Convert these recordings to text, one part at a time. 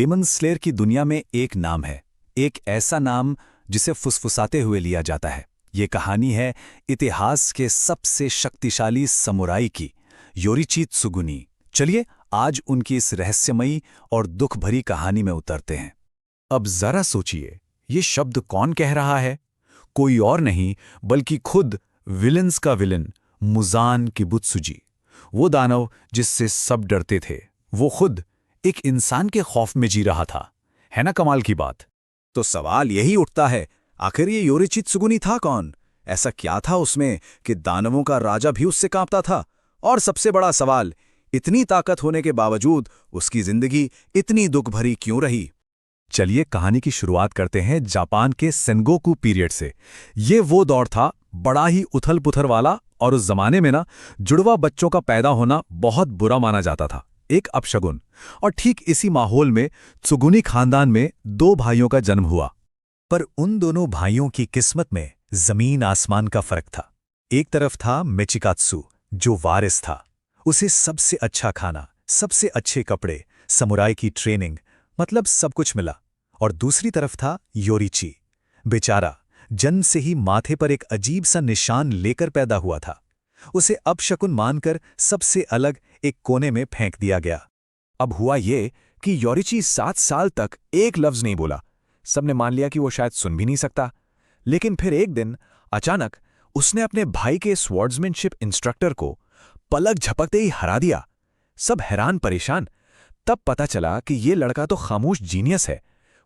Daemon slayer की दुनिया में एक नाम है, एक ऐसा नाम जिसे फुसफुसाते हुए लिया जाता है। ये कहानी है इतिहास के सबसे शक्तिशाली समुराई की, योरिची त्सुगुनी। चलिए आज उनकी इस रहस्यमयी और दुख भरी कहानी में उतरते हैं। अब जरा सोचिए, ये शब्द कौन कह रहा है? कोई और नहीं बल्कि खुद विलन्स का विलन मुज़ान किबुत्सुजी। वो दानव जिससे सब डरते थे, वो खुद एक इंसान के खौफ में जी रहा था। है ना कमाल की बात? तो सवाल यही उठता है, आखिर ये योरिची त्सुगुनी था कौन? ऐसा क्या था उसमें कि दानवों का राजा भी उससे कांपता था? और सबसे बड़ा सवाल, इतनी ताकत होने के बावजूद उसकी जिंदगी इतनी दुख भरी क्यों रही? चलिए कहानी की शुरुआत करते हैं जापान के सेनगोकू पीरियड से। ये वो दौर था बड़ा ही उथल-पुथल वाला, और उस जमाने में जुड़वा बच्चों का पैदा होना बहुत बुरा माना जाता था, एक अपशगुन। और ठीक इसी माहौल में त्सुगुनी खानदान में दो भाइयों का जन्म हुआ। पर उन दोनों भाइयों की किस्मत में जमीन आसमान का फर्क था। एक तरफ था मिचिकात्सु, जो वारिस था। उसे सबसे अच्छा खाना, सबसे अच्छे कपड़े, समुराई की ट्रेनिंग, मतलब सब कुछ मिला। और दूसरी तरफ था योरिची, बेचारा जन्म से ही माथे पर एक अजीब सा निशान लेकर पैदा हुआ था। उसे अपशकुन मानकर सबसे अलग एक कोने में फेंक दिया गया। अब हुआ ये कि योरिची 7 साल तक एक लफ्ज नहीं बोला। सबने मान लिया कि वो शायद सुन भी नहीं सकता। लेकिन फिर एक दिन अचानक उसने अपने भाई के स्वॉर्ड्समैनशिप इंस्ट्रक्टर को पलक झपकते ही हरा दिया। सब हैरान परेशान। तब पता चला कि ये लड़का तो खामोश जीनियस है।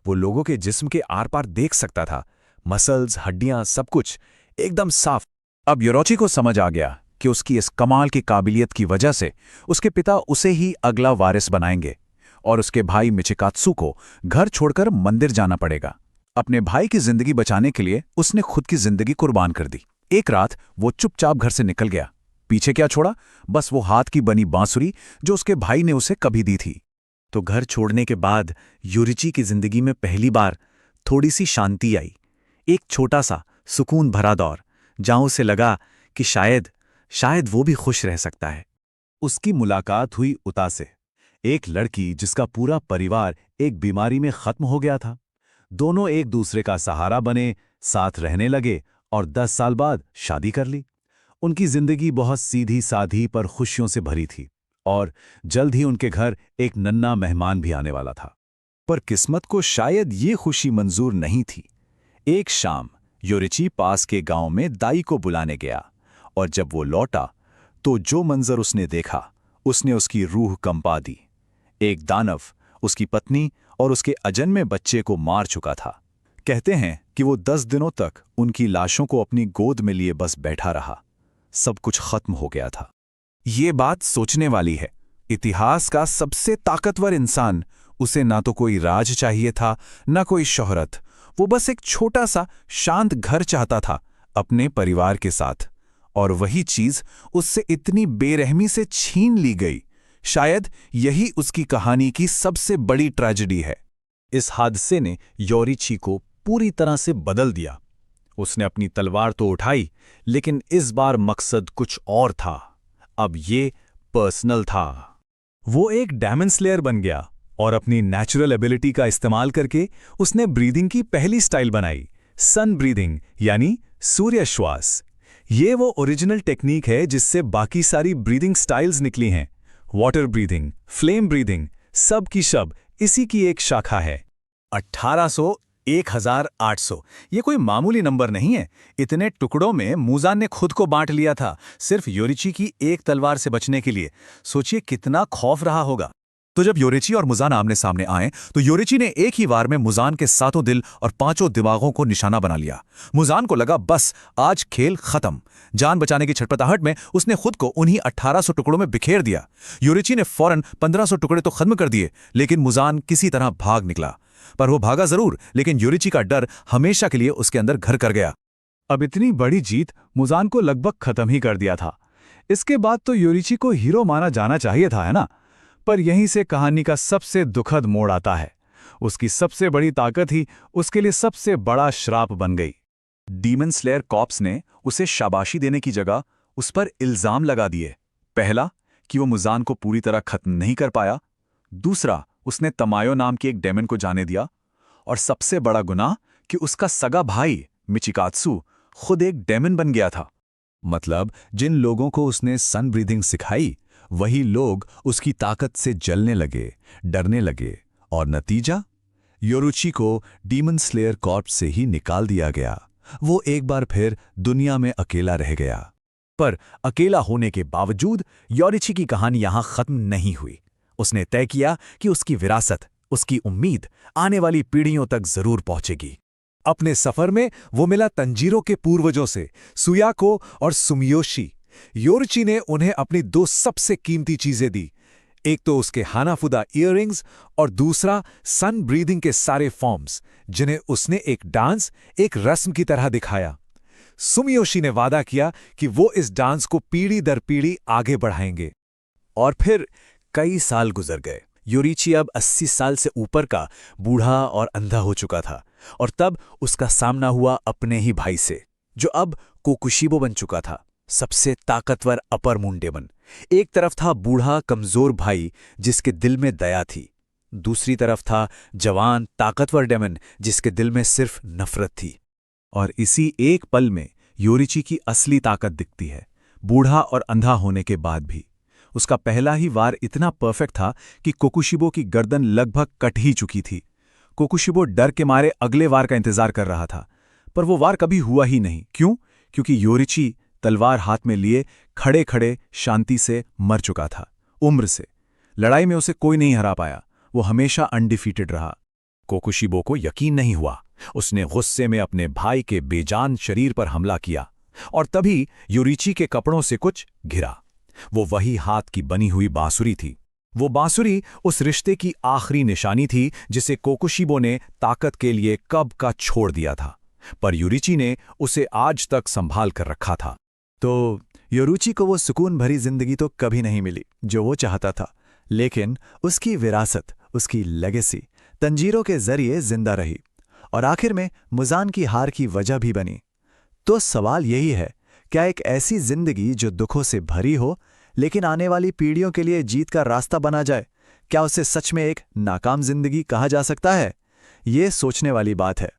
वो लोगों के जिस्म के आर पार देख सकता था, मसल्स, हड्डियां, सब कुछ एकदम साफ। अब योरिची को समझ आ गया कि उसकी इस कमाल की काबिलियत की वजह से उसके पिता उसे ही अगला वारिस बनाएंगे, और उसके भाई मिचिकात्सु को घर छोड़कर मंदिर जाना पड़ेगा। अपने भाई की जिंदगी बचाने के लिए उसने खुद की जिंदगी कुर्बान कर दी। एक रात वो चुपचाप घर से निकल गया। पीछे क्या छोड़ा? बस वो हाथ की बनी बांसुरी जो उसके भाई ने उसे कभी दी थी। तो घर छोड़ने के बाद योरिची की जिंदगी में पहली बार थोड़ी सी शांति आई। एक छोटा सा सुकून भरा दौर, जहां उसे लगा कि शायद वो भी खुश रह सकता है। उसकी मुलाकात हुई उता से, एक लड़की जिसका पूरा परिवार एक बीमारी में खत्म हो गया था। दोनों एक दूसरे का सहारा बने, साथ रहने लगे और 10 साल बाद शादी कर ली। उनकी जिंदगी बहुत सीधी साधी पर खुशियों से भरी थी, और जल्द ही उनके घर एक नन्हा मेहमान भी आने वाला था। पर किस्मत को शायद ये खुशी मंजूर नहीं थी। एक शाम योरिची पास के गांव में दाई को बुलाने गया, और जब वो लौटा तो जो मंजर उसने देखा, उसने उसकी रूह कंपा दी। एक दानव उसकी पत्नी और उसके अजन्मे बच्चे को मार चुका था। कहते हैं कि वो 10 दिनों तक उनकी लाशों को अपनी गोद में लिए बस बैठा रहा। सब कुछ खत्म हो गया था। ये बात सोचने वाली है। इतिहास का सबसे ताकतवर इंसान, उसे ना तो कोई राज चाहिए था, ना कोई शोहरत। वो बस एक छोटा सा शांत घर चाहता था अपने परिवार के साथ, और वही चीज उससे इतनी बेरहमी से छीन ली गई। शायद यही उसकी कहानी की सबसे बड़ी ट्रेजेडी है। इस हादसे ने योरिची को पूरी तरह से बदल दिया। उसने अपनी तलवार तो उठाई, लेकिन इस बार मकसद कुछ और था। अब ये पर्सनल था। वो एक डेमन स्लेयर बन गया, और अपनी नेचुरल एबिलिटी का इस्तेमाल करके उसने ब्रीदिंग की पहली स्टाइल बनाई, सन ब्रीदिंग, यानी सूर्य श्वास। ये वो ओरिजिनल टेक्निक है जिससे बाकी सारी ब्रीदिंग स्टाइल्स निकली हैं। वाटर ब्रीदिंग, फ्लेम ब्रीदिंग, सब की सब इसी की एक शाखा है। 1800, 1800, ये कोई मामूली नंबर नहीं है। इतने टुकड़ों में मुज़ान ने खुद को बांट लिया था, सिर्फ योरिची की एक तलवार से बचने के लिए। सोचिए कितना खौफ रहा होगा। तो जब योरिची और मुज़ान आमने सामने आए तो योरिची ने एक ही वार में मुज़ान के 7 दिल और 5 दिमागों को निशाना बना लिया। मुज़ान को लगा बस आज खेल खत्म। जान बचाने की छटपटाहट में उसने खुद को उन्हीं 1800 टुकड़ों में बिखेर दिया। योरिची ने फौरन 1500 टुकड़े तो खत्म कर दिए, लेकिन मुज़ान किसी तरह भाग निकला। पर वो भागा जरूर, लेकिन योरिची का डर हमेशा के लिए उसके अंदर घर कर गया। अब इतनी बड़ी जीत मुज़ान को लगभग खत्म ही कर दिया था। इसके बाद तो योरिची को हीरो माना जाना चाहिए था, है ना? पर यहीं से कहानी का सबसे दुखद मोड़ आता है। उसकी सबसे बड़ी ताकत ही उसके लिए सबसे बड़ा श्राप बन गई। डीमन स्लेयर कॉप्स ने उसे शाबाशी देने की जगह उस पर इल्जाम लगा दिए। पहला कि वो मुज़ान को पूरी तरह खत्म नहीं कर पाया, दूसरा उसने तमायो नाम की एक डेमन को जाने दिया, और सबसे बड़ा गुनाह कि उसका सगा भाई मिचिकात्सु खुद एक डेमन बन गया था। मतलब जिन लोगों को उसने सन ब्रीदिंग सिखाई, वही लोग उसकी ताकत से जलने लगे, डरने लगे, और नतीजा, योरुची को डीमन स्लेयर कॉर्प से ही निकाल दिया गया। वो एक बार फिर दुनिया में अकेला रह गया। पर अकेला होने के बावजूद योरिची की कहानी यहां खत्म नहीं हुई। उसने तय किया कि उसकी विरासत, उसकी उम्मीद आने वाली पीढ़ियों तक जरूर पहुंचेगी। अपने सफर में वो मिला तंजीरो के पूर्वजों से, सुयाको और सुमियोशी। योरिची ने उन्हें अपनी 2 सबसे कीमती चीजें दी, एक तो उसके हानाफुदा इयररिंग्स और दूसरा सन ब्रीदिंग के सारे फॉर्म्स, जिन्हें उसने एक डांस, एक रस्म की तरह दिखाया। सुमियोशी ने वादा किया कि वो इस डांस को पीढ़ी दर पीढ़ी आगे बढ़ाएंगे। और फिर कई साल गुजर गए। योरिची अब 80 साल से ऊपर का बूढ़ा और अंधा हो चुका था, और तब उसका सामना हुआ अपने ही भाई से, जो अब कोकुशिबो बन चुका था, सबसे ताकतवर अपर मून डेमन। एक तरफ था बूढ़ा कमजोर भाई जिसके दिल में दया थी, दूसरी तरफ था जवान ताकतवर डेमन जिसके दिल में सिर्फ नफरत थी। और इसी एक पल में योरिची की असली ताकत दिखती है। बूढ़ा और अंधा होने के बाद भी उसका पहला ही वार इतना परफेक्ट था कि कोकुशिबो की गर्दन लगभग कट ही चुकी थी। कोकुशिबो डर के मारे अगले वार का इंतजार कर रहा था, पर वो वार कभी हुआ ही नहीं। क्यों? क्योंकि योरिची तलवार हाथ में लिए खड़े खड़े शांति से मर चुका था। उम्र से लड़ाई में उसे कोई नहीं हरा पाया। वो हमेशा अनडिफीटेड रहा। कोकुशिबो को यकीन नहीं हुआ। उसने गुस्से में अपने भाई के बेजान शरीर पर हमला किया, और तभी योरिची के कपड़ों से कुछ घिरा। वो वही हाथ की बनी हुई बांसुरी थी। वो बांसुरी उस रिश्ते की आखिरी निशानी थी जिसे कोकुशिबो ने ताकत के लिए कब का छोड़ दिया था, पर योरिची ने उसे आज तक संभाल कर रखा था। तो योरिची को वो सुकून भरी जिंदगी तो कभी नहीं मिली जो वो चाहता था, लेकिन उसकी विरासत, उसकी लेगेसी तंजीरो के जरिए जिंदा रही, और आखिर में मुजान की हार की वजह भी बनी। तो सवाल यही है, क्या एक ऐसी जिंदगी जो दुखों से भरी हो लेकिन आने वाली पीढ़ियों के लिए जीत का रास्ता बना जाए, क्या उसे सच में एक नाकाम जिंदगी कहा जा सकता है? ये सोचने वाली बात है।